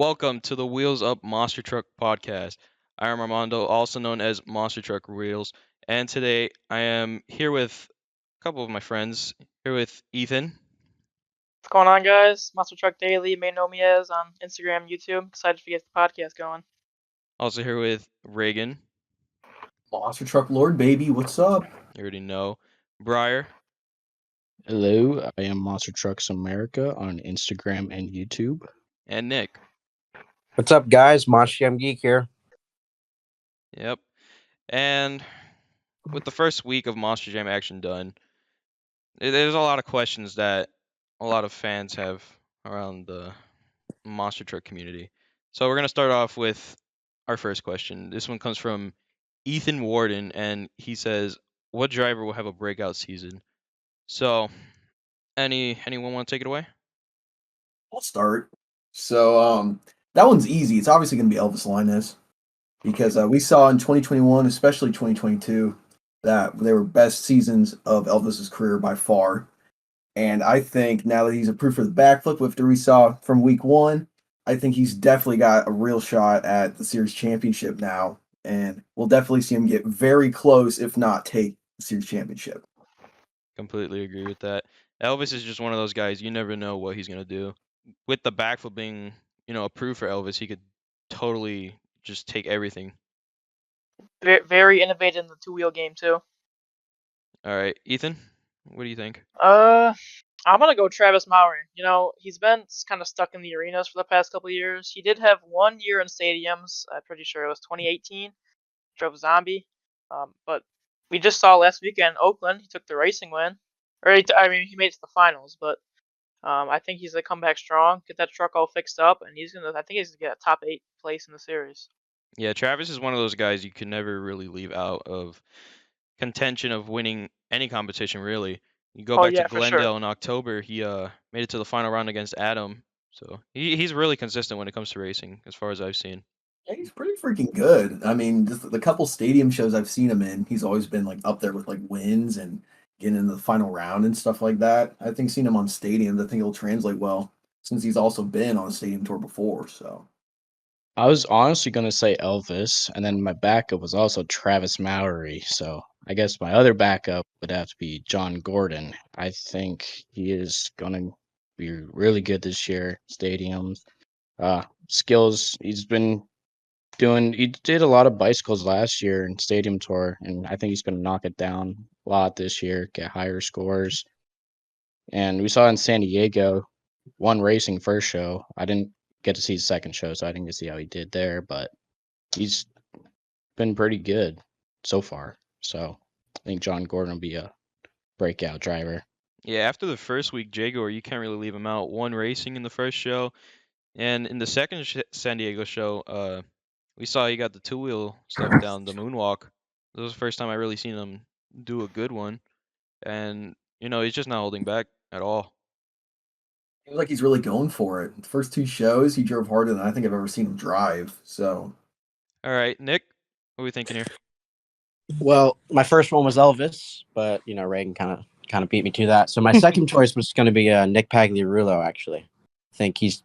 Welcome to the Wheels Up Monster Truck podcast. I am Armando, also known as Monster Truck Wheels, and today I am here with a couple of my friends. Here with Ethan, What's going on, guys? MonsterTruckDaily, you may know me as on Instagram, YouTube. Excited to get the podcast going. also here with Reagan. MonsterTruckLord, baby, what's up? You already know. Briar Hello, I am MonsterTrucksAmerica on Instagram and YouTube. and Nick. What's up, guys? MonsterJamGeek here. Yep. And with the first week of Monster Jam action done, there's a lot of questions that a lot of fans have around the Monster Truck community. So we're going to start off with our first question. This one comes from Ethan Warden, and he says, what driver will have a breakout season? So, anyone want to take it away? I'll start. So, that one's easy. It's obviously going to be Elvis Linus because we saw in 2021, especially 2022, that they were best seasons of Elvis's career by far. And I think now that he's approved for the backflip after we saw from week one, I think he's definitely got a real shot at the series championship now. And we'll definitely see him get very close, if not take the series championship. Completely agree with that. Elvis is just one of those guys, you never know what he's going to do. With the backflip being, approved for Elvis, he could totally just take everything. Very innovative in the two-wheel game, too. All right, Ethan, what do you think? I'm going to go Travis Maury. He's been kind of stuck in the arenas for the past couple of years. He did have 1 year in stadiums. I'm pretty sure it was 2018. Drove Zombie. But we just saw last weekend Oakland. He took the racing win. He made it to the finals, but I think he's going to come back strong, get that truck all fixed up, and I think he's going to get a top 8 place in the series. Yeah, Travis is one of those guys you can never really leave out of contention of winning any competition, really. You go back to Glendale in October, he made it to the final round against Adam. So he's really consistent when it comes to racing, as far as I've seen. Yeah, he's pretty freaking good. I mean, just the couple stadium shows I've seen him in, he's always been like up there with like wins and getting into the final round and stuff like that. I think seeing him on stadiums, I think he'll translate well since he's also been on a stadium tour before. So I was honestly going to say Elvis, and then my backup was also Travis Maury. So I guess my other backup would have to be John Gordon. I think he is going to be really good this year. Stadiums, skills. He did a lot of bicycles last year in stadium tour, and I think he's going to knock it down a lot this year, get higher scores. And we saw in San Diego, one racing first show. I didn't get to see his second show, so I didn't get to see how he did there, but he's been pretty good so far. So I think John Gordon will be a breakout driver. Yeah, after the first week, Jaguar, you can't really leave him out. One racing in the first show, and in the second San Diego show, we saw he got the two-wheel stuff down, the moonwalk. This was the first time I really seen him do a good one, and he's just not holding back at all. seems like he's really going for it. The first 2 shows, he drove harder than I think I've ever seen him drive. So, all right, Nick, what are we thinking here? Well, my first one was Elvis, but Reagan kind of beat me to that. So my second choice was going to be Nick Pagliarulo. Actually, I think he's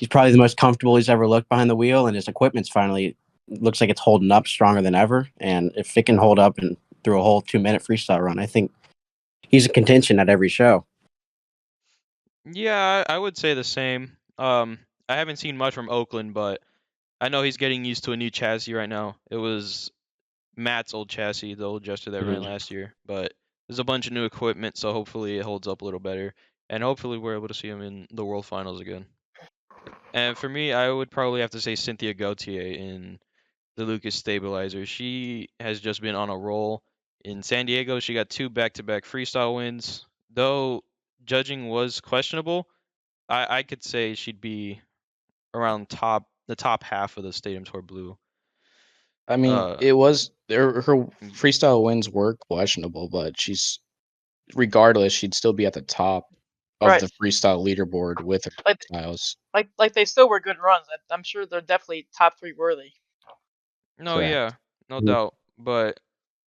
probably the most comfortable he's ever looked behind the wheel, and his equipment's finally looks like it's holding up stronger than ever. And if it can hold up and through a whole 2-minute freestyle run, I think he's in contention at every show. Yeah, I would say the same. I haven't seen much from Oakland, but I know he's getting used to a new chassis right now. It was Matt's old chassis, the old Jester that ran last year, but there's a bunch of new equipment, so hopefully it holds up a little better, and hopefully we're able to see him in the World Finals again. And for me, I would probably have to say Cynthia Gautier in the Lucas Stabilizer. She has just been on a roll. In San Diego, she got 2 back-to-back freestyle wins. Though judging was questionable, I could say she'd be around the top half of the Stadium Tour Blue. I mean, her freestyle wins were questionable, but regardless, she'd still be at the top of the freestyle leaderboard with her freestyles. Like they still were good runs. I'm sure they're definitely top 3 worthy. No, correct. Yeah, no doubt. But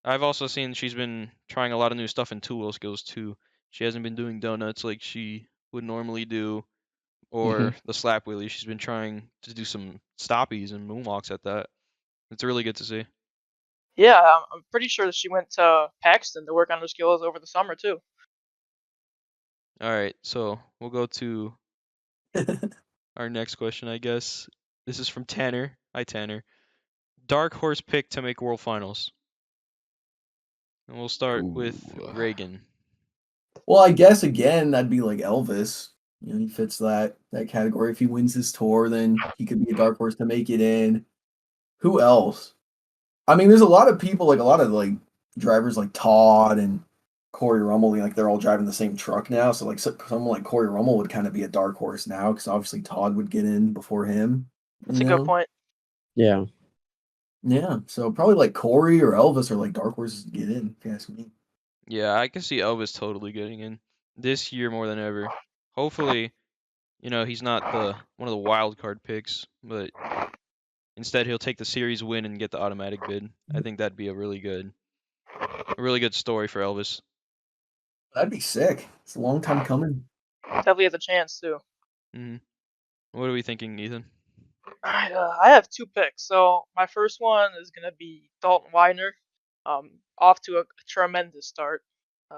I've also seen she's been trying a lot of new stuff in two-wheel skills too. She hasn't been doing donuts like she would normally do. or the slap wheelie. She's been trying to do some stoppies and moonwalks at that. It's really good to see. Yeah, I'm pretty sure that she went to Paxton to work on her skills over the summer too. All right, so we'll go to our next question, I guess. This is from Tanner. Hi, Tanner. Dark horse pick to make World Finals. And we'll start with Reagan. Well, I guess again that'd be like Elvis. You know, he fits that category. If he wins this tour, then he could be a dark horse to make it in. Who else? I mean, there's a lot of people, like a lot of like drivers like Todd and Corey Rummel, like they're all driving the same truck now. So like someone like Corey Rummel would kind of be a dark horse now because obviously Todd would get in before him. That's a good point. Yeah. Yeah. So probably like Corey or Elvis are like dark horses to get in, if you ask me. Yeah, I can see Elvis totally getting in this year more than ever. Hopefully, he's not one of the wild card picks, but instead he'll take the series win and get the automatic bid. I think that'd be a really good story for Elvis. That'd be sick. It's a long time coming. Definitely has a chance too. Mm-hmm. What are we thinking, Ethan? I have 2 picks. So my first one is gonna be Dalton Weidner, off to a tremendous start.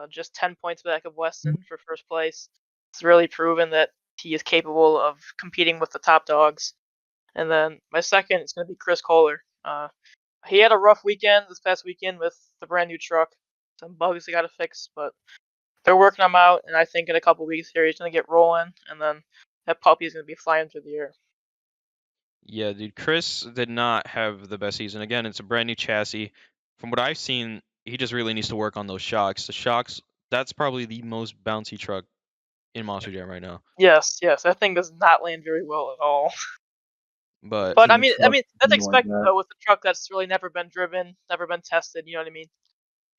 Just 10 points back of Weston for first place. It's really proven that he is capable of competing with the top dogs. And then my second is gonna be Chris Kohler. He had a rough weekend this past weekend with the brand new truck. Some bugs they got to fix, but they're working him out. And I think in a couple weeks here he's gonna get rolling, and then that puppy is gonna be flying through the air. Yeah, dude, Chris did not have the best season. Again, it's a brand new chassis. From what I've seen, he just really needs to work on those shocks. The shocks, that's probably the most bouncy truck in Monster Jam right now. Yes, that thing does not land very well at all. But I mean that's like expected that. though with a truck that's really never been driven, never been tested. You know what I mean?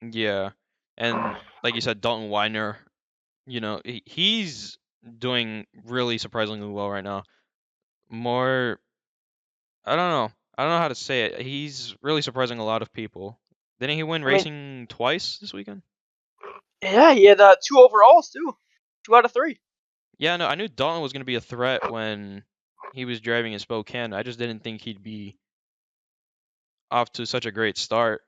yeah, and like you said, Dalton Weidner, he's doing really surprisingly well right now. I don't know. I don't know how to say it. He's really surprising a lot of people. Didn't he win racing twice this weekend? Yeah, he had 2 overalls too, 2 out of 3. Yeah, no, I knew Dalton was going to be a threat when he was driving in Spokane. I just didn't think he'd be off to such a great start.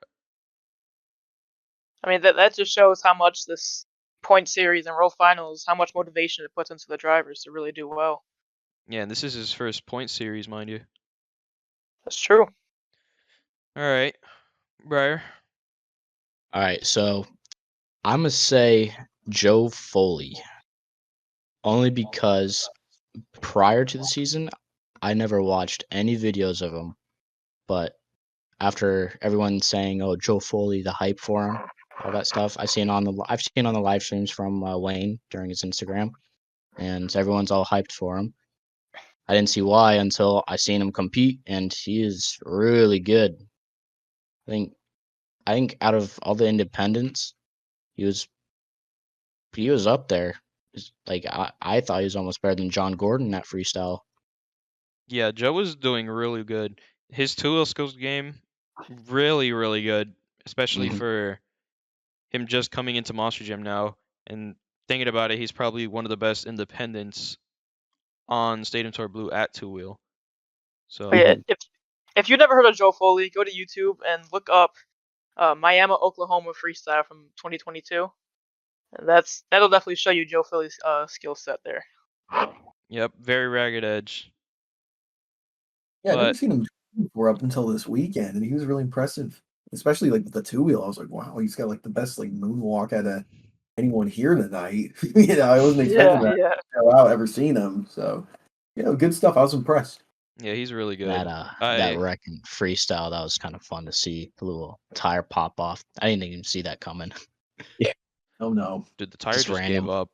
I mean that just shows how much this point series and World Finals, how much motivation it puts into the drivers to really do well. Yeah, and this is his first point series, mind you. That's true. All right, Briar. All right, so I'm gonna say Joe Foley, only because prior to the season, I never watched any videos of him, but after everyone saying, "Oh, Joe Foley, the hype for him," all that stuff, I've seen on the live streams from Wayne during his Instagram, and everyone's all hyped for him. I didn't see why until I seen him compete, and he is really good. I think out of all the independents, he was up there. Like I thought he was almost better than John Gordon at freestyle. Yeah, Joe was doing really good. His two-wheel skills game, really, really good, especially for him just coming into Monster Jam now. And thinking about it, he's probably one of the best independents on Stadium Tour Blue at two-wheel. So Yeah, if you've never heard of Joe Foley, go to YouTube and look up Miami, Oklahoma freestyle from 2022. And that'll definitely show you Joe Foley's skill set there. Yep, very ragged edge. Yeah, I've never seen him before up until this weekend, and he was really impressive. Especially like with the 2-wheel. I was like, wow, he's got like the best like moonwalk out of anyone here tonight. I wasn't expecting that to show out, ever seen him. So good stuff. I was impressed. Yeah, he's really good. That wrecking freestyle, that was kind of fun to see. A little tire pop off. I didn't even see that coming. Yeah. Oh no. Dude, the tire just gave up.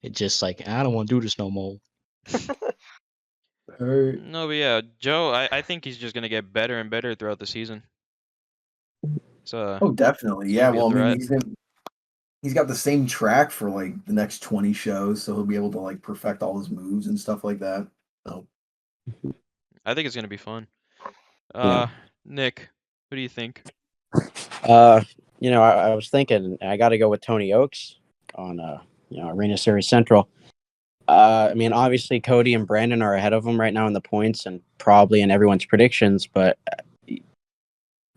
It just like, I don't want to do this no more. No, but yeah, Joe, I think he's just gonna get better and better throughout the season. Oh, definitely. Yeah, well, I mean, he's got the same track for like the next 20 shows, so he'll be able to like perfect all his moves and stuff like that. So I think it's gonna be fun. Nick, what do you think? I was thinking I got to go with Tony Oaks on Arena Series Central. I mean, obviously Cody and Brandon are ahead of him right now in the points and probably in everyone's predictions, but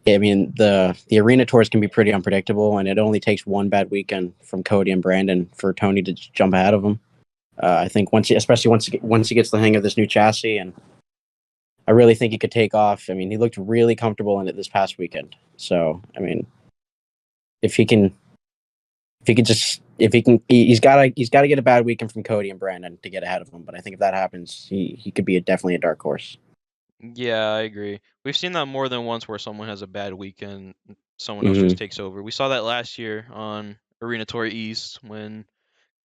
I mean the arena tours can be pretty unpredictable, and it only takes one bad weekend from Cody and Brandon for Tony to jump ahead of him. I think especially once he gets the hang of this new chassis, and I really think he could take off. I mean, he looked really comfortable in it this past weekend. So I mean, if he can, he's got to get a bad weekend from Cody and Brandon to get ahead of him. But I think if that happens, he could be definitely a dark horse. Yeah, I agree. We've seen that more than once where someone has a bad weekend, someone else just takes over. We saw that last year on Arena Tour East when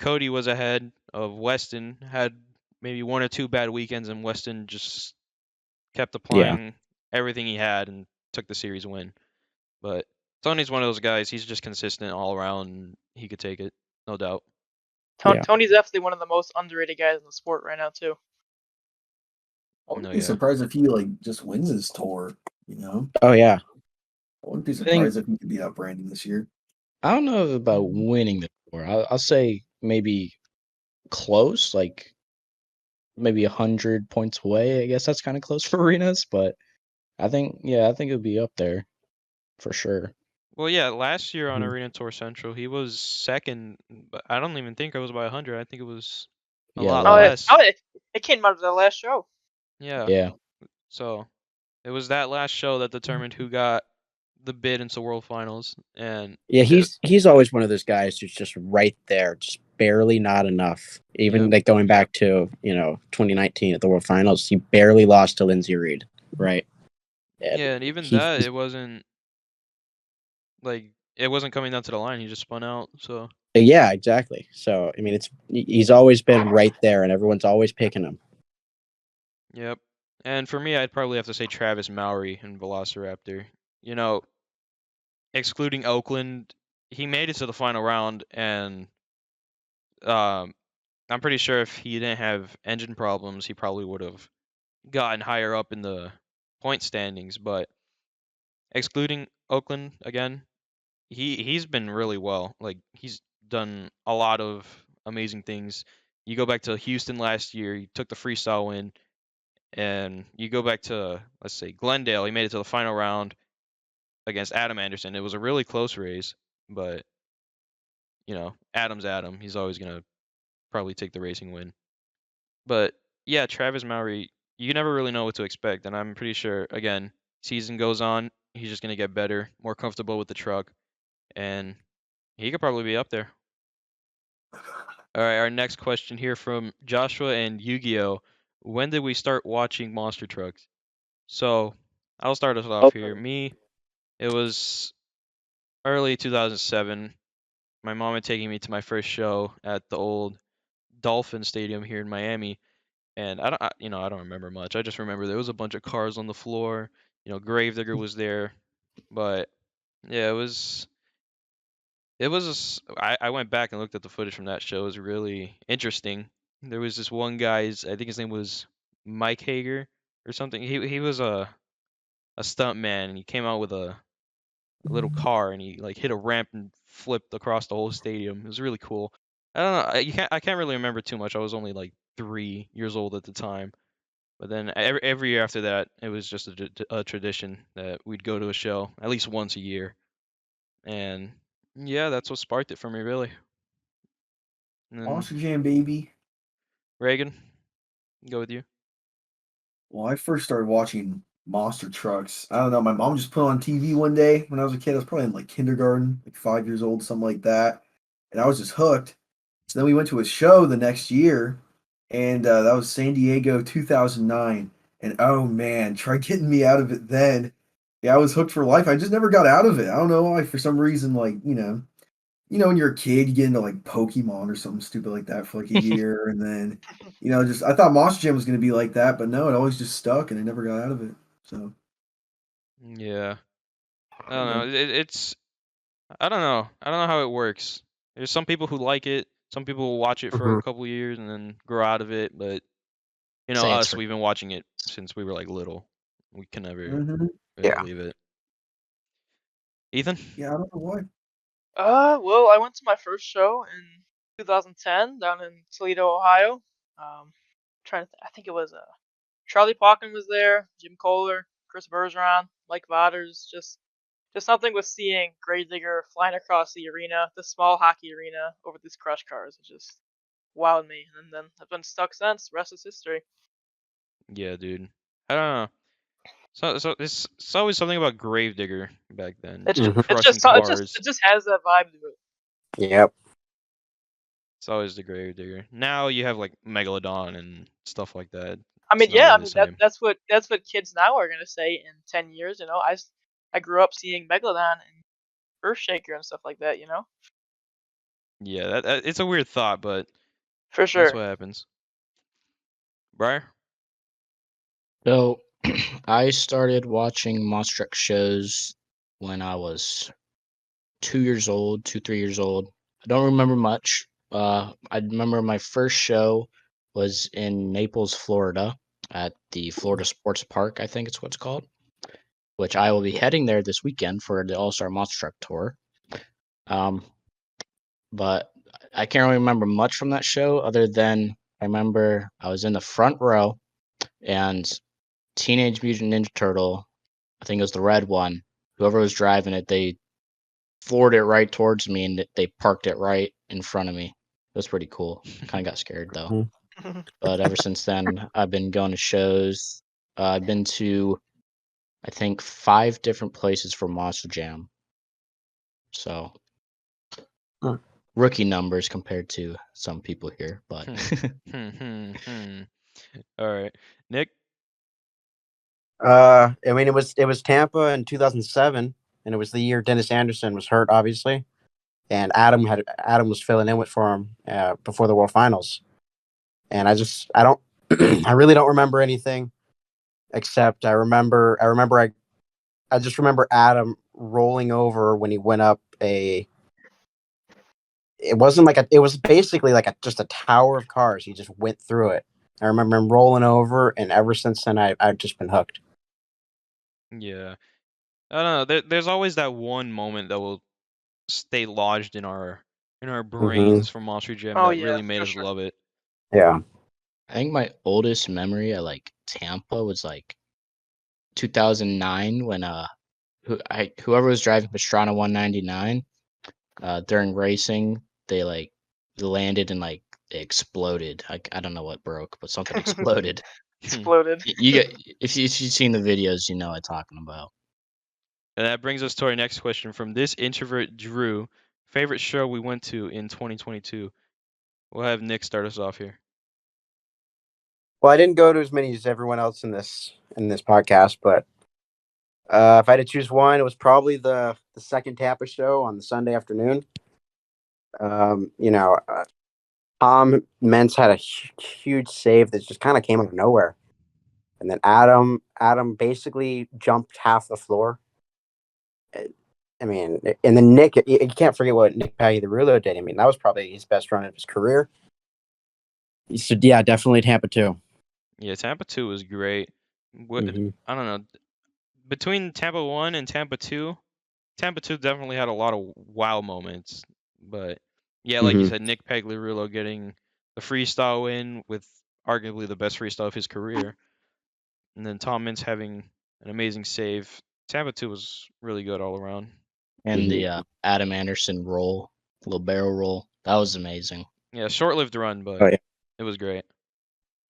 Cody was ahead of Weston, had maybe one or two bad weekends, and Weston just kept applying everything he had and took the series win. But Tony's one of those guys. He's just consistent all around. And he could take it, no doubt. Tony's definitely one of the most underrated guys in the sport right now too. I wouldn't No, be yeah. surprised if he just wins his tour. You know, Oh yeah. I wouldn't be think- surprised if he could beat out Brandon this year. I don't know about winning the tour. I'll say maybe close, like maybe 100 points away. I guess that's kind of close for arenas, but I think it'll be up there for sure. Well, yeah, last year on Mhm. Arena Tour Central, he was second, but I don't even think it was by 100. I think it was a Yeah, lot less. less. It came out of the last show. Yeah. Yeah. So it was that last show that determined who got the bid into World Finals, and Yeah, he's always one of those guys who's just right there, just barely not enough. Even Yep. like going back to 2019 at the World Finals, he barely lost to Lindsey Reed, right? yeah, and even that it wasn't like it wasn't coming down to the line. He just spun out. So Yeah, exactly. So I mean, he's always been right there, and everyone's always picking him. yep. And for me, I'd probably have to say Travis Mowry and Velociraptor. You know, excluding Oakland, he made it to the final round, and um, I'm pretty sure if he didn't have engine problems, he probably would have gotten higher up in the point standings. But excluding Oakland again, he's been really well. Like he's done a lot of amazing things. You go back to Houston last year, he took the freestyle win, and you go back to let's say Glendale, he made it to the final round against Adam Anderson. It was a really close race, but Adam's Adam. He's always gonna probably take the racing win. But yeah, Travis Mowry, you never really know what to expect, and I'm pretty sure again, season goes on, he's just gonna get better, more comfortable with the truck, and he could probably be up there. All right, our next question here from Joshua and Yu-Gi-Oh. When did we start watching Monster Trucks? So I'll start us off here. Me, it was early 2007. My mom had taken me to my first show at the old Dolphin Stadium here in Miami, and I don't remember much. I just remember there was a bunch of cars on the floor. Gravedigger was there, but yeah, I went back and looked at the footage from that show. It was really interesting. There was this one guy's, I think his name was Mike Hager or something. He was a stunt man, and he came out with a little car, and he like hit a ramp and flipped across the whole stadium. It was really cool. I don't know. I can't really remember too much. I was only like 3 years old at the time. But then every year after that, it was just a tradition that we'd go to a show at least once a year. And yeah, that's what sparked it for me, really. And then Monster Jam, baby. Reagan, go with you. Well, I first started watching Monster Trucks. I don't know. My mom just put on TV one day when I was a kid. I was probably in like kindergarten, like 5 years old, something like that. And I was just hooked. So then we went to a show the next year, and that was San Diego 2009. And oh man, try getting me out of it then. Yeah, I was hooked for life. I just never got out of it. I don't know why. For some reason, like when you're a kid, you get into like Pokemon or something stupid like that for like a year, and then just I thought Monster Jam was gonna be like that, but no, it always just stuck, and I never got out of it. So Yeah. I don't know. It's I don't know. I don't know how it works. There's some people who like it. Some people will watch it for a couple years and then grow out of it. But us, we've been watching it since we were like little. We can never really leave it. Ethan? yeah, I don't know why. Well, I went to my first show in 2010 down in Toledo, Ohio. I think it was Charlie Pauken was there, Jim Kohler, Chris Bergeron, Mike Vatters. Just something with seeing Gravedigger flying across the arena, the small hockey arena, over these crush cars. It just wowed me, and then I've been stuck since. Rest is history. Yeah, dude. I don't know. So it's always something about Gravedigger back then. It's Just Mhm. crushing cars. it just has that vibe to it. Yep. It's always the Gravedigger. Now you have like Megalodon and stuff like that. I mean, It's not yeah, I really mean the same. that's what kids now are gonna say in 10 years. I grew up seeing Megalodon and Earthshaker and stuff like that. Yeah, that it's a weird thought, but For that's sure. what happens. Briar? So I started watching Monster Truck shows when I was 2 years old, 3 years old. I don't remember much. I remember my first show was in Naples, Florida, at the Florida Sports Park, I think it's what it's called, which I will be heading there this weekend for the All-Star Monster Truck Tour. But I can't really remember much from that show other than I remember I was in the front row and Teenage Mutant Ninja Turtle, I think it was the red one, whoever was driving it, they floored it right towards me and they parked it right in front of me. It was pretty cool. Kind of got scared though. But ever since then, I've been going to shows. I've been to, I think, 5 different places for Monster Jam. So, rookie numbers compared to some people here, but All right, Nick. I mean, it was Tampa in 2007, and it was the year Dennis Anderson was hurt, obviously, and Adam was filling in for him before the World Finals, and I don't I really don't remember anything except I just remember Adam rolling over when he went up it was basically like just a tower of cars. He just went through it. I remember him rolling over, and ever since then, I've just been hooked. Yeah, I don't know. There's always that one moment that will stay lodged in our brains from Monster Jam Oh that yeah, really made for us sure. love it. Yeah. I think my oldest memory at like Tampa was like 2009 when whoever was driving Pastrana 199 during racing, they like landed and like they exploded. I don't know what broke, but something exploded. Exploded. You get if you've seen the videos, you know what I'm talking about. And that brings us to our next question from this introvert Drew. Favorite show we went to in 2022. We'll have Nick start us off here. Well, I didn't go to as many as everyone else in this podcast, but if I had to choose one, it was probably the second Tampa show on the Sunday afternoon. Tom Mentz had a huge save that just kind of came out of nowhere, and then Adam basically jumped half the floor. I mean, and then Nick, you can't forget what Nick Pagliarulo did. I mean, that was probably his best run of his career. So yeah, definitely Tampa 2. Yeah, Tampa 2 was great. Mhm. I don't know. Between Tampa 1 and Tampa 2 definitely had a lot of wow moments. But yeah, like you Mhm. said, Nick Pagliarulo getting the freestyle win with arguably the best freestyle of his career. And then Tom Mintz having an amazing save. Tampa 2 was really good all around. And the Adam Anderson roll, little barrel roll, that was amazing. Yeah, short-lived run, but Oh, yeah. it was great.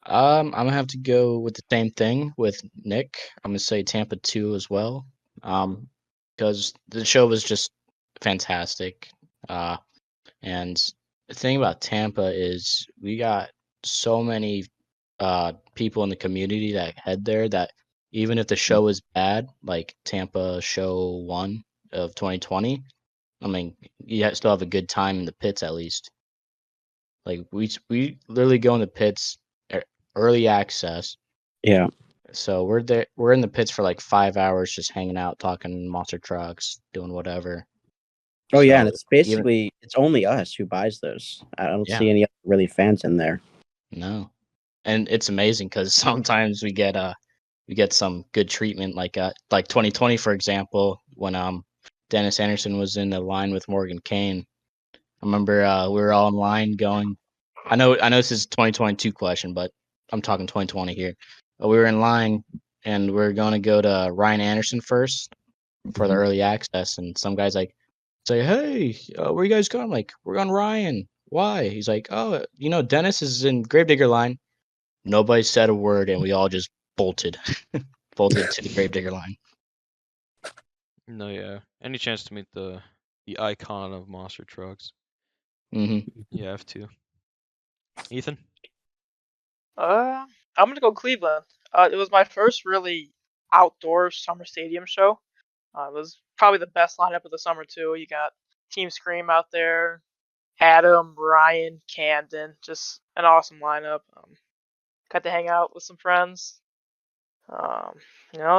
I'm gonna have to go with the same thing with Nick. I'm gonna say Tampa 2 as well. Because the show was just fantastic. And the thing about Tampa is we got so many people in the community that head there that even if the show is bad, like Tampa show 1 of 2020, I mean, you still have a good time in the pits at least. Like we literally go in the pits, early access. Yeah. So we're there. We're in the pits for like 5 hours, just hanging out, talking monster trucks, doing whatever. Oh yeah, So and it's basically it's only us who buys those. I don't Yeah. see any other really fans in there. No, and it's amazing because sometimes we get some good treatment, like 2020 for example, when Dennis Anderson was in the line with Morgan Kane. I remember we were all in line going I know this is 2022 question, but I'm talking 2020 here. We were in line, and we're going to go to Ryan Anderson first for the early access, and some guys like say, "Hey, where you guys going?" I'm like, "We're going Ryan." Why? He's like, "Oh, Dennis is in Gravedigger line." Nobody said a word, and we all just bolted to the Gravedigger line. No, yeah. Any chance to meet the icon of monster trucks? Mm-hmm. You have to. Ethan? I'm gonna go Cleveland. It was my first really outdoor summer stadium show. It was probably the best lineup of the summer too. You got Team Scream out there, Adam, Ryan, Camden, just an awesome lineup. Got to hang out with some friends.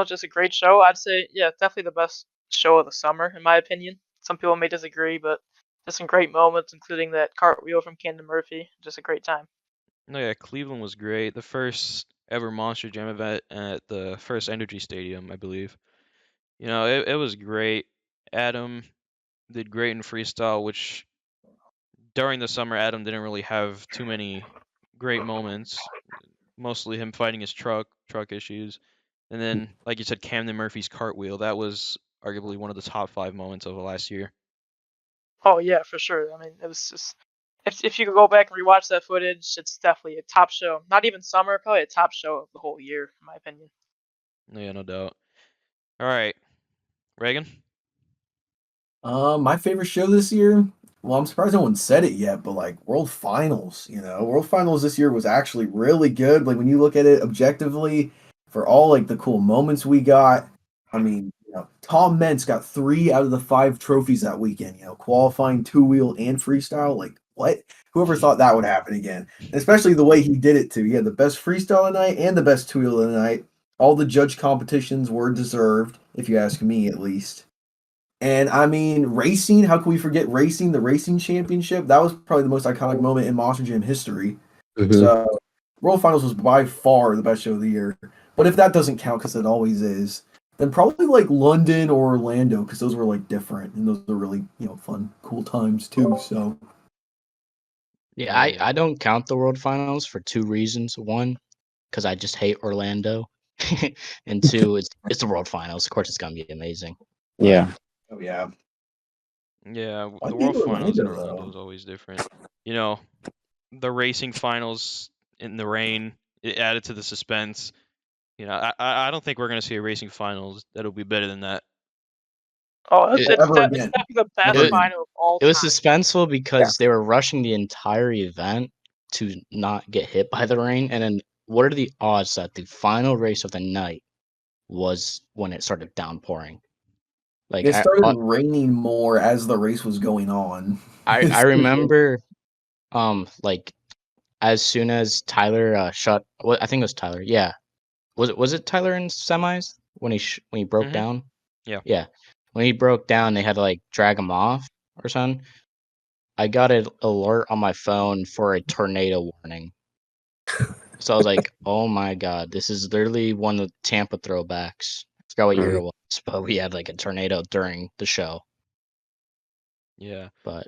Just a great show. I'd say, yeah, definitely the best show of the summer, in my opinion. Some people may disagree, but just some great moments, including that cartwheel from Camden Murphy. Just a great time. No, yeah, Cleveland was great. The first ever Monster Jam event at the First Energy Stadium, I believe. It was great. Adam did great in freestyle, which during the summer, Adam didn't really have too many great moments. Mostly him fighting his truck issues. And then, like you said, Camden Murphy's cartwheel. That was arguably one of the top 5 moments of the last year. Oh yeah, for sure. I mean, it was just if you could go back and rewatch that footage, it's definitely a top show. Not even summer, probably a top show of the whole year, in my opinion. Yeah, no doubt. All right, Reagan? My favorite show this year. Well, I'm surprised no one said it yet, but like World Finals, World Finals this year was actually really good. Like when you look at it objectively, for all like the cool moments we got. I mean, Tom Mentz got 3 out of the 5 trophies that weekend. Qualifying 2-wheel and freestyle. Like what? Whoever thought that would happen again? And especially the way he did it too. He had the best freestyle of the night and the best 2-wheel of the night. All the judge competitions were deserved, if you ask me, at least. And I mean, racing, how can we forget racing, the racing championship? That was probably the most iconic moment in Monster Jam history. So, World Finals was by far the best show of the year. But if that doesn't count, because it always is, then probably like London or Orlando, because those were like different and those are really, fun, cool times too. So, Yeah, I don't count the World Finals for 2 reasons. One, because I just hate Orlando, and 2, it's the World Finals. Of course, it's gonna be amazing. Yeah. oh yeah. Yeah, I the think World Finals in Orlando, Orlando though. is always different. The racing finals in the rain, it added to the suspense. I don't think we're going to see a racing finals that'll be better than that. Oh, it's, It- it's, Ever de- it's again. definitely the best Never again. final of all It was time. suspenseful because they were rushing the entire event to not get hit by the rain. And then, what are the odds that the final race of the night was when it started downpouring? Like It started raining more as the race was going on. I remember, like as soon as Tyler shot, well, I think it was Tyler. Yeah, was it Tyler in semis when he broke Mhm. down? Yeah. When he broke down, they had to like drag him off or something. I got an alert on my phone for a tornado warning. So I was like, "Oh my god, this is literally one of the Tampa throwbacks." I forgot what year it was, but we had like a tornado during the show. Yeah. But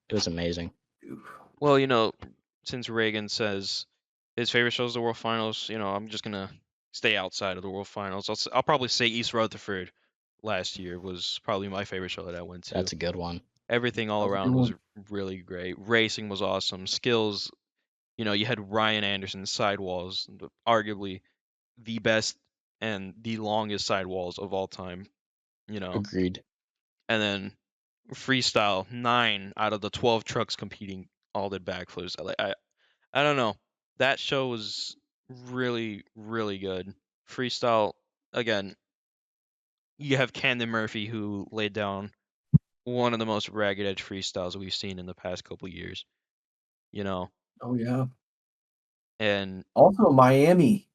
it was amazing. Well, since Reagan says his favorite show is the World Finals, I'm just gonna stay outside of the World Finals. I'll probably say East Rutherford last year was probably my favorite show that I went to. That's a good one. Everything all That was a around good was one. really great. Racing was awesome. Skills, you had Ryan Anderson's sidewalls, arguably the best and the longest sidewalls of all time. Agreed. And then freestyle, 9 out of the 12 trucks competing all did backflips. I don't know. That show was really, really good. Freestyle, again, you have Camden Murphy who laid down one of the most ragged edge freestyles we've seen in the past couple years. Oh yeah. And Also Miami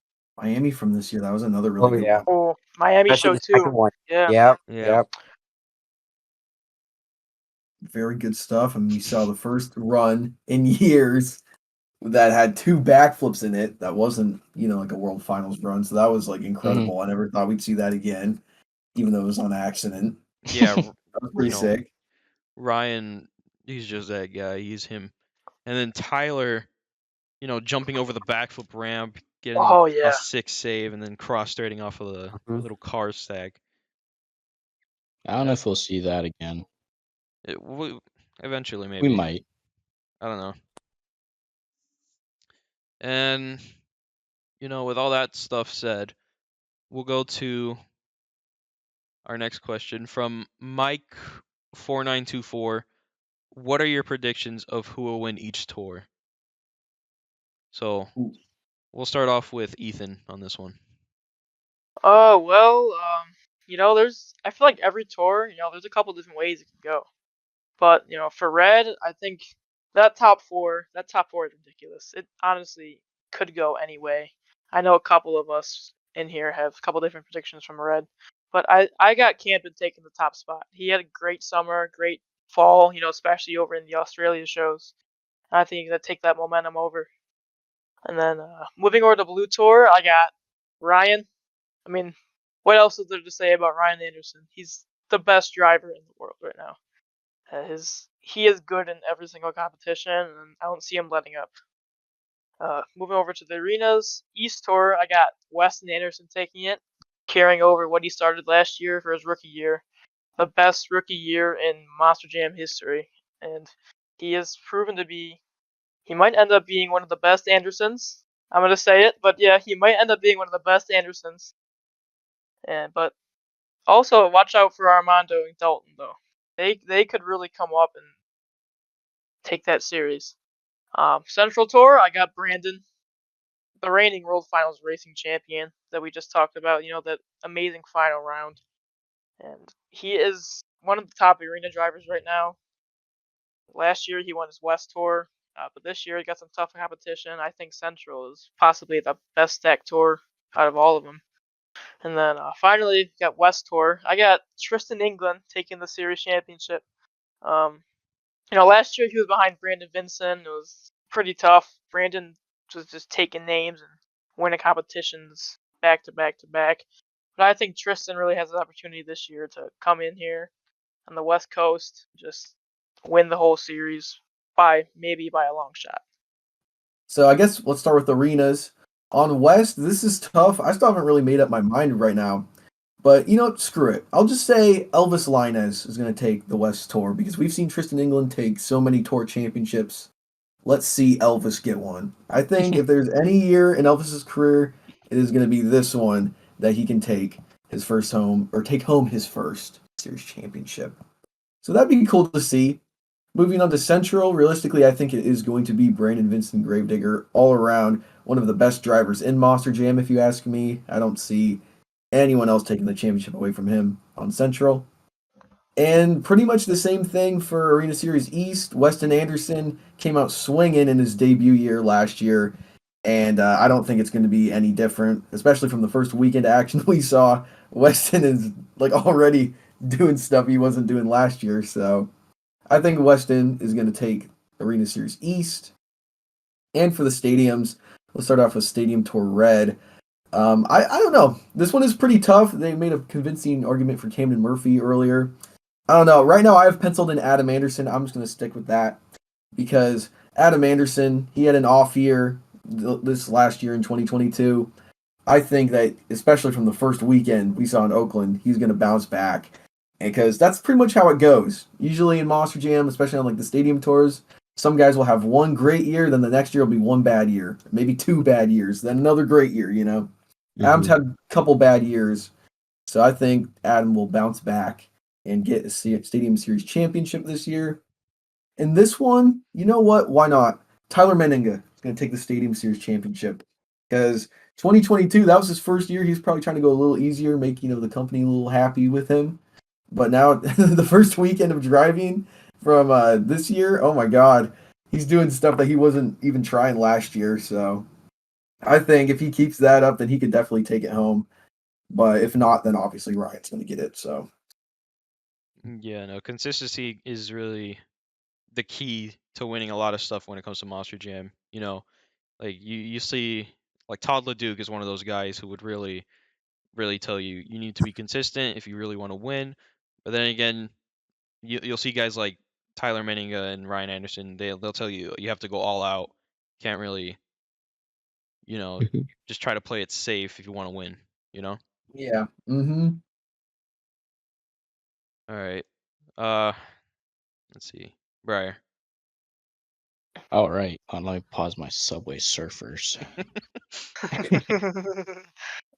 from this year. That was another really good one. Oh, Miami Especially show the second too. one. Yeah. Yep. yeah, Yep. Very good stuff. And we saw the first run in years that had 2 backflips in it. That wasn't, like a World Finals run. So that was like incredible. I never thought we'd see that again, even though it was on accident. yeah, That was pretty sick. Ryan, he's just that guy. He's him. And then Tyler, jumping over the backflip ramp, getting Oh a yeah. 6 save, and then cross-threading off of the little car stack. I don't know if we'll see that again. Eventually, maybe. We might. I don't know. And, with all that stuff said, we'll go to our next question from Mike4924. What are your predictions of who will win each tour? So, we'll start off with Ethan on this one. Oh well, I feel like every tour, there's a couple different ways it can go. But for Red, I think that top four is ridiculous. It honestly could go any way. I know a couple of us in here have a couple different predictions from Red, but I got Camden taking the top spot. He had a great summer, great fall, especially over in the Australia shows. I think he's gonna take that momentum over. And then moving over to Blue Tour, I got Ryan. I mean, what else is there to say about Ryan Anderson? He's the best driver in the world right now. He is good in every single competition, and I don't see him letting up. Moving over to the arenas, East Tour, I got Weston Anderson taking it, carrying over what he started last year for his rookie year, the best rookie year in Monster Jam history, and he has proven to be. He might end up being one of the best Andersons. I'm gonna say it, but yeah, he might end up being one of the best Andersons. But also watch out for Armando and Dalton though. They could really come up and take that series. Central Tour, I got Brandon, the reigning World Finals racing champion that we just talked about. That amazing final round, and he is one of the top arena drivers right now. Last year he won his West Tour, but this year he got some tough competition. I think Central is possibly the best stack tour out of all of them. And then finally, got West Tour. I got Tristan England taking the series championship. Last year he was behind Brandon Vincent. It was pretty tough. Brandon was just taking names and winning competitions back to back to back. But I think Tristan really has an opportunity this year to come in here on the West Coast, just win the whole series maybe by a long shot. So I guess let's start with arenas. On West, this is tough. I still haven't really made up my mind right now. But screw it. I'll just say Elvis Linez is going to take the West Tour because we've seen Tristan England take so many tour championships. Let's see Elvis get one. I think if there's any year in Elvis's career, it is going to be this one that he can take his first home or take home his first series championship. So that'd be cool to see. Moving on to Central, realistically, I think it is going to be Brandon Vincent Gravedigger all around. One of the best drivers in Monster Jam, if you ask me. I don't see anyone else taking the championship away from him on Central. And pretty much the same thing for Arena Series East. Weston Anderson came out swinging in his debut year last year, and I don't think it's going to be any different, especially from the first weekend action we saw. Weston is already doing stuff he wasn't doing last year, so I think Weston is going to take Arena Series East. And for the stadiums, let's start off with Stadium Tour Red. I don't know. This one is pretty tough. They made a convincing argument for Camden Murphy earlier. I don't know. Right now, I have penciled in Adam Anderson. I'm just going to stick with that because Adam Anderson, he had an off year this last year in 2022. I think that, especially from the first weekend we saw in Oakland, he's going to bounce back because that's pretty much how it goes. Usually in Monster Jam, especially on the stadium tours, some guys will have one great year, then the next year will be one bad year, maybe two bad years, then another great year, Adam's had a couple bad years, so I think Adam will bounce back and get a Stadium Series championship this year. And this one, you know what? Why not? Tyler Menninga is going to take the Stadium Series championship because 2022, that was his first year. He's probably trying to go a little easier, make the company a little happy with him. But now the first weekend of driving from this year, oh my God, he's doing stuff that he wasn't even trying last year. So I think if he keeps that up, then he could definitely take it home. But if not, then obviously Ryan's going to get it. So Yeah, no, consistency is really the key to winning a lot of stuff when it comes to Monster Jam. You see, Todd LeDuc is one of those guys who would really, really tell you need to be consistent if you really want to win. But then again, you'll see guys like Tyler Menninga and Ryan Anderson. They'll tell you have to go all out. Can't really just try to play it safe if you want to win. Yeah. Mm-hmm. All right. Let's see, Briar. All right. Let me pause my Subway Surfers.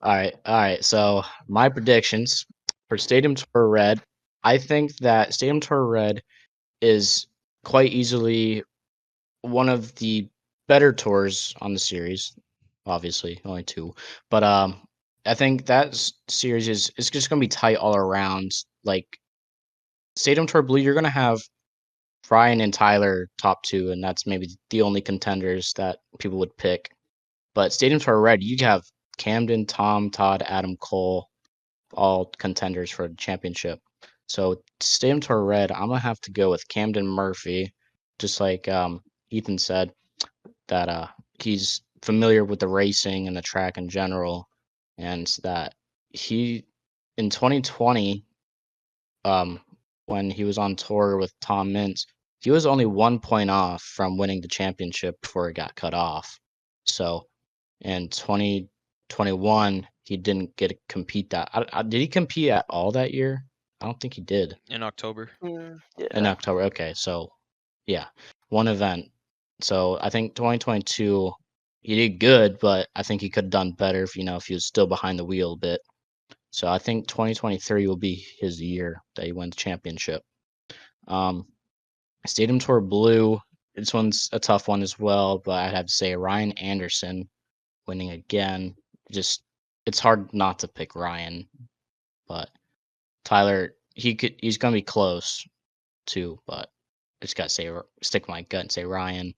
All right. So my predictions for Stadium Tour Red. I think that Stadium Tour Red is quite easily one of the better tours on the series. Obviously, only two, but I think that series is just going to be tight all around. Like Stadium Tour Blue, you're going to have Ryan and Tyler top two, and that's maybe the only contenders that people would pick. But Stadium Tour Red, you have Camden, Tom, Todd, Adam, Cole, all contenders for the championship. So Stadium Tour Red, I'm gonna have to go with Camden Murphy, just like Ethan said, that he's familiar with the racing and the track in general, and that he in 2020, when he was on tour with Tom Mintz, he was only 1 point off from winning the championship before it got cut off. So in 2021, he didn't get to compete that. Did he compete at all that year? I don't think he did. In October. In Yeah. October. Okay, so yeah, one event. So I think 2022 he did good, but I think he could have done better if he was still behind the wheel a bit. So I think 2023 will be his year that he wins the championship. Stadium Tour Blue, this one's a tough one as well, but I'd have to say Ryan Anderson winning again. Just it's hard not to pick Ryan, but Tyler, he's gonna be close too, but I just gotta stick my gut and say Ryan.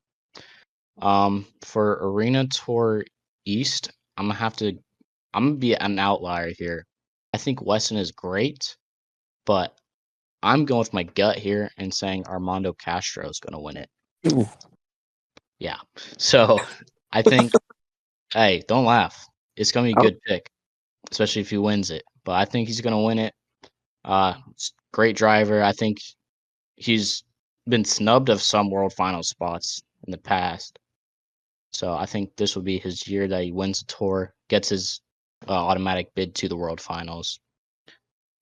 For Arena Tour East, I'm gonna be an outlier here. I think Weston is great, but I'm going with my gut here and saying Armando Castro is gonna win it. Ooh. Yeah. So I think, hey, don't laugh. It's gonna be a good pick, especially if he wins it. But I think he's gonna win it. Great driver. I think he's been snubbed of some World Final spots in the past. So I think this will be his year that he wins the tour, gets his automatic bid to the World Finals.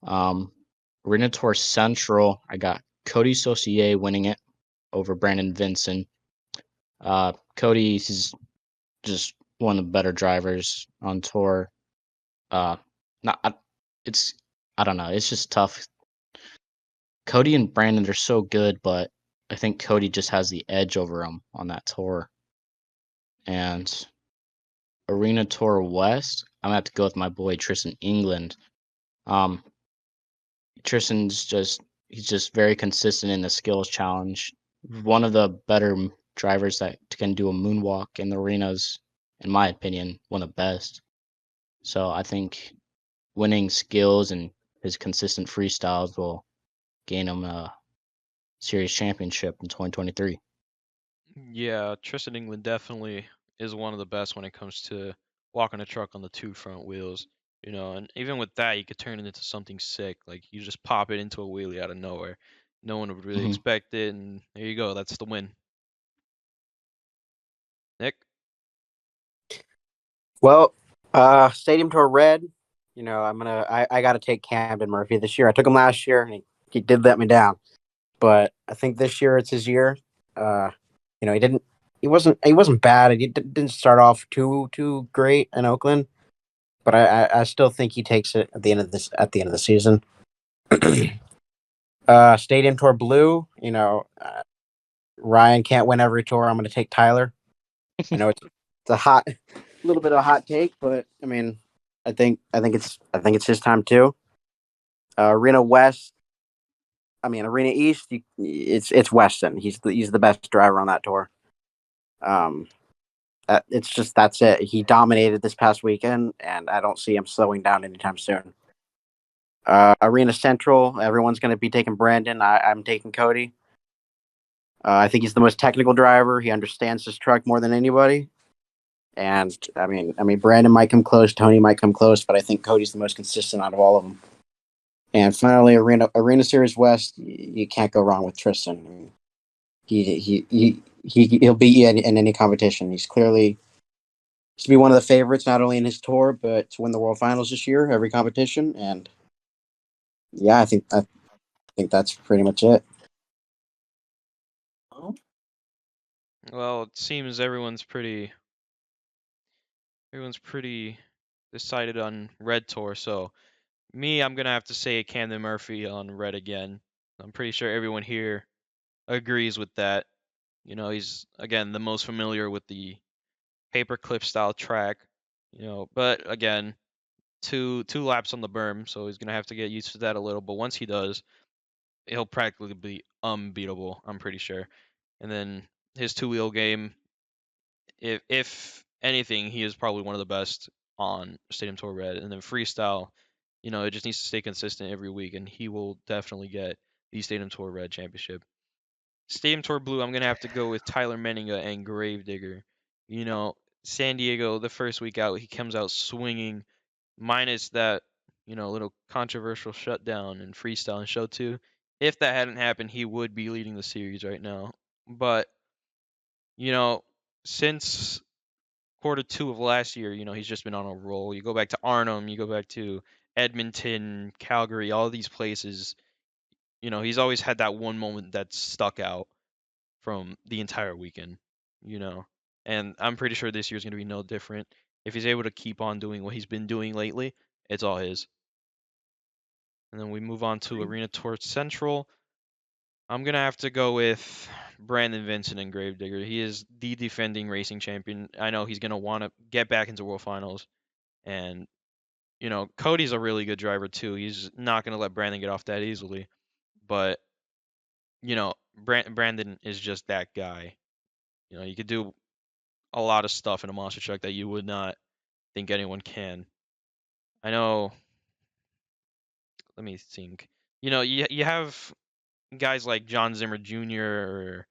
Arena Tour Central, I got Cody Saucier winning it over Brandon Vinson. Cody is just one of the better drivers on tour. I don't know. It's just tough. Cody and Brandon are so good, but I think Cody just has the edge over him on that tour. And Arena Tour West, I'm gonna have to go with my boy Tristan England. Tristan's he's just very consistent in the skills challenge. One of the better drivers that can do a moonwalk in the arenas, in my opinion, one of the best. So I think winning skills and his consistent freestyles will gain him a series championship in 2023. Yeah, Tristan England definitely is one of the best when it comes to walking a truck on the two front wheels. And even with that, you could turn it into something sick. Like you just pop it into a wheelie out of nowhere. No one would really expect it, and there you go. That's the win. Nick? Well, Stadium Tour Red, I got to take Camden Murphy this year. I took him last year, and he did let me down. But I think this year it's his year. He wasn't bad. He didn't start off too great in Oakland, but I still think he takes it at the end of the season. Stadium Tour Blue, Ryan can't win every tour. I'm going to take Tyler. I know it's a little bit of a hot take, but I mean, I think it's his time too. Arena West, Arena East, it's Weston. He's the best driver on that tour. That's it. He dominated this past weekend, and I don't see him slowing down anytime soon. Arena Central, everyone's going to be taking Brandon. I'm taking Cody. I think he's the most technical driver. He understands his truck more than anybody. And Brandon might come close, Tony might come close, but I think Cody's the most consistent out of all of them. And finally, Arena Series West, you can't go wrong with Tristan. He'll beat you in any competition. He's clearly to be one of the favorites, not only in his tour but to win the World Finals this year, every competition. And yeah, I think that's pretty much it. Well, it seems everyone's pretty decided on Red Tour. So me, I'm gonna have to say Camden Murphy on Red again. I'm pretty sure everyone here agrees with that. You know, he's again the most familiar with the paperclip style track. You know, but again, two laps on the berm, so he's gonna have to get used to that a little. But once he does, he'll practically be unbeatable. I'm pretty sure. And then his two-wheel game, if anything, he is probably one of the best on Stadium Tour Red. And then freestyle, you know, it just needs to stay consistent every week, and he will definitely get the Stadium Tour Red championship. Stadium Tour Blue, I'm gonna have to go with Tyler Menninga and Gravedigger. You know, San Diego, the first week out, he comes out swinging, minus that, you know, little controversial shutdown in freestyle in show 2. If that hadn't happened, he would be leading the series right now. But, you know, since quarter 2 of last year, you know, he's just been on a roll. You go back to Arnhem, you go back to Edmonton, Calgary, all these places, you know, he's always had that one moment that's stuck out from the entire weekend, you know. And I'm pretty sure this year's going to be no different. If he's able to keep on doing what he's been doing lately, it's all his. And then we move on to Arena Tour Central. I'm going to have to go with Brandon Vincent and Gravedigger. He is the defending racing champion. I know he's going to want to get back into World Finals. And, you know, Cody's a really good driver too. He's not going to let Brandon get off that easily. But, you know, Brandon is just that guy. You know, you could do a lot of stuff in a monster truck that you would not think anyone can. I know. Let me think. You know, you have guys like John Zimmer Jr. or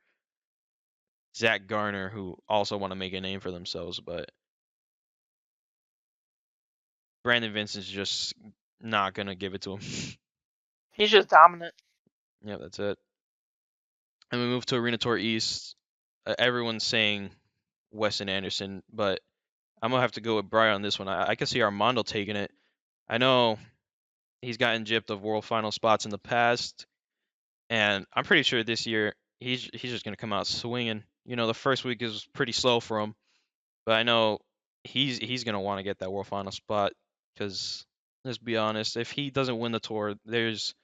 Zach Garner who also want to make a name for themselves, but Brandon Vincent's just not gonna give it to him. He's just dominant. Yeah, that's it. And we move to Arena Tour East. Everyone's saying Weston Anderson, but I'm gonna have to go with Brian on this one. I can see Armando taking it. I know he's gotten gypped of World Final spots in the past, and I'm pretty sure this year he's just gonna come out swinging. You know, the first week is pretty slow for him, but I know he's gonna want to get that World Final spot because let's be honest, if he doesn't win the tour, there's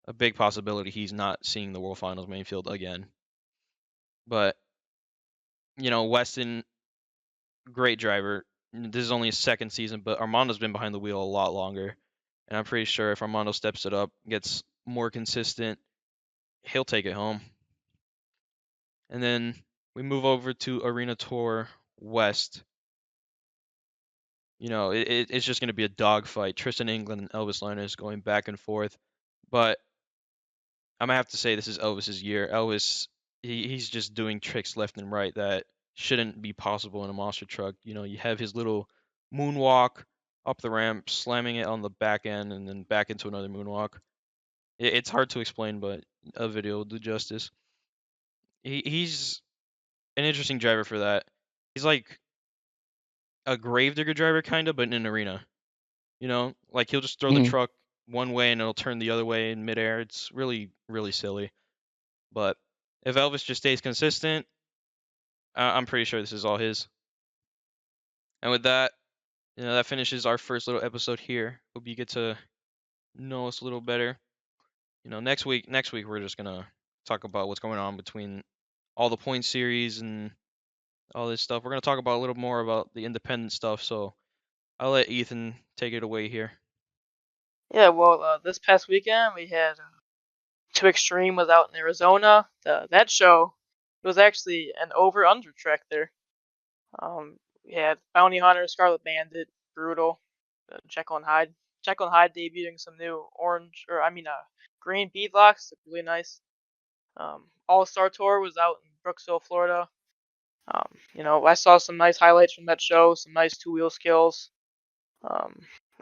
a big possibility he's not seeing the World Finals main field again. But you know, Weston, great driver. This is only his second season, but Armando's been behind the wheel a lot longer, and I'm pretty sure if Armando steps it up, gets more consistent, he'll take it home. And then we move over to Arena Tour West. You know, it's just going to be a dogfight. Tristan England and Elvis Linus going back and forth. But I'm going to have to say this is Elvis's year. Elvis, he's just doing tricks left and right that shouldn't be possible in a monster truck. You know, you have his little moonwalk up the ramp, slamming it on the back end, and then back into another moonwalk. It's hard to explain, but a video will do justice. He's an interesting driver for that. He's like a Gravedigger driver, kind of, but in an arena. You know, like he'll just throw the truck one way and it'll turn the other way in midair. It's really, really silly. But if Elvis just stays consistent, I'm pretty sure this is all his. And with that, you know, that finishes our first little episode here. Hope you get to know us a little better. You know, next week we're just gonna talk about what's going on between all the point series and all this stuff. We're gonna talk about a little more about the independent stuff. So I'll let Ethan take it away here. Yeah, well, this past weekend we had Two Extreme was out in Arizona. That show was actually an over/under track there. We had Bounty Hunter, Scarlet Bandit, Brutal, Jekyll and Hyde. Jekyll and Hyde debuting some new green beadlocks. Look really nice. All Star Tour was out in Brooksville, Florida. You know, I saw some nice highlights from that show, some nice two-wheel skills.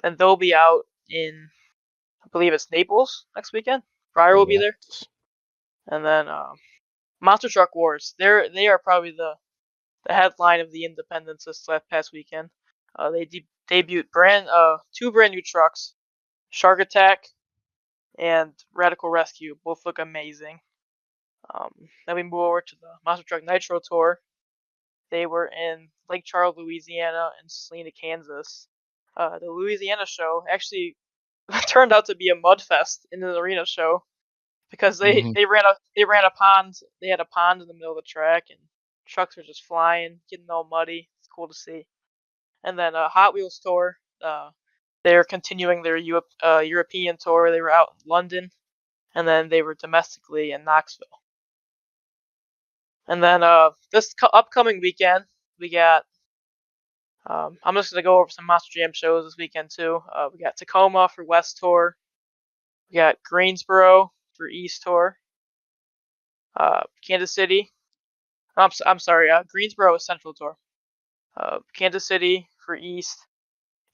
And they'll be out in, I believe it's Naples next weekend. Fryer will be there. And then Monster Truck Wars. They are probably the the headline of the Independence this past weekend. They debuted two brand new trucks, Shark Attack and Radical Rescue. Both look amazing. Then we move over to the Monster Truck Nitro Tour. They were in Lake Charles, Louisiana, and Salina, Kansas. The Louisiana show actually turned out to be a mud fest in the arena show because they ran a pond. They had a pond in the middle of the track, and trucks were just flying, getting all muddy. It's cool to see. And then Hot Wheels Tour. They're continuing their European tour. They were out in London, and then they were domestically in Knoxville. And then this upcoming weekend, we got. I'm just gonna go over some Monster Jam shows this weekend too. We got Tacoma for West Tour. We got Greensboro for East Tour. Kansas City. I'm sorry. Greensboro is Central Tour. Kansas City for East.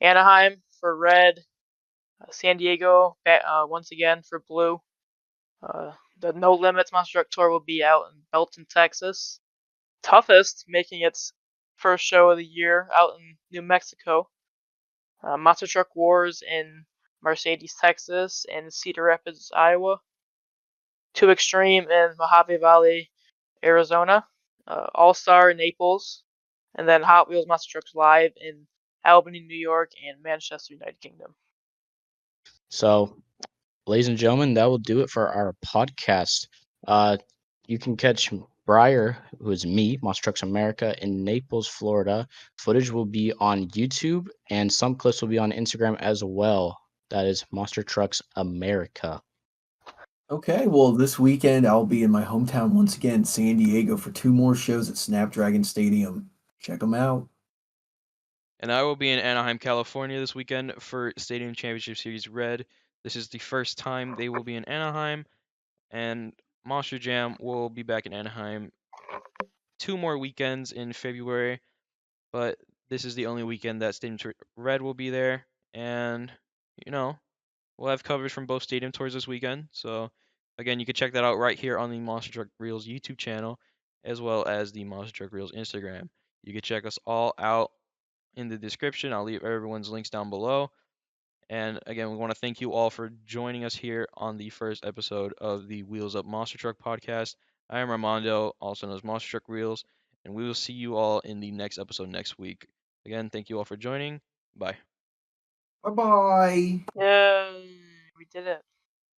Anaheim for Red. San Diego once again for Blue. The No Limits Monster Truck Tour will be out in Belton, Texas. Toughest making its first show of the year out in New Mexico. Monster Truck Wars in Mercedes, Texas, and Cedar Rapids, Iowa. Too Extreme in Mojave Valley, Arizona. All Star in Naples, and then Hot Wheels Monster Trucks Live in Albany, New York, and Manchester, United Kingdom. So, ladies and gentlemen, that will do it for our podcast. You can catch Briar, who is me, Monster Trucks America, in Naples, Florida. Footage will be on YouTube, and some clips will be on Instagram as well. That is Monster Trucks America. Okay, well, this weekend I'll be in my hometown once again, San Diego, for 2 more shows at Snapdragon Stadium. Check them out. And I will be in Anaheim, California this weekend for Stadium Championship Series Red. This is the first time they will be in Anaheim, and Monster Jam will be back in Anaheim 2 more weekends in February, but this is the only weekend that Stadium Red will be there, and, we'll have coverage from both stadium tours this weekend. So, again, you can check that out right here on the Monster Truck Reels YouTube channel, as well as the Monster Truck Reels Instagram. You can check us all out in the description. I'll leave everyone's links down below. And again, we want to thank you all for joining us here on the first episode of the Wheels Up Monster Truck podcast. I am Armando, also known as Monster Truck Reels, and we will see you all in the next episode next week. Again, thank you all for joining. Bye. Bye-bye. Yay, we did it.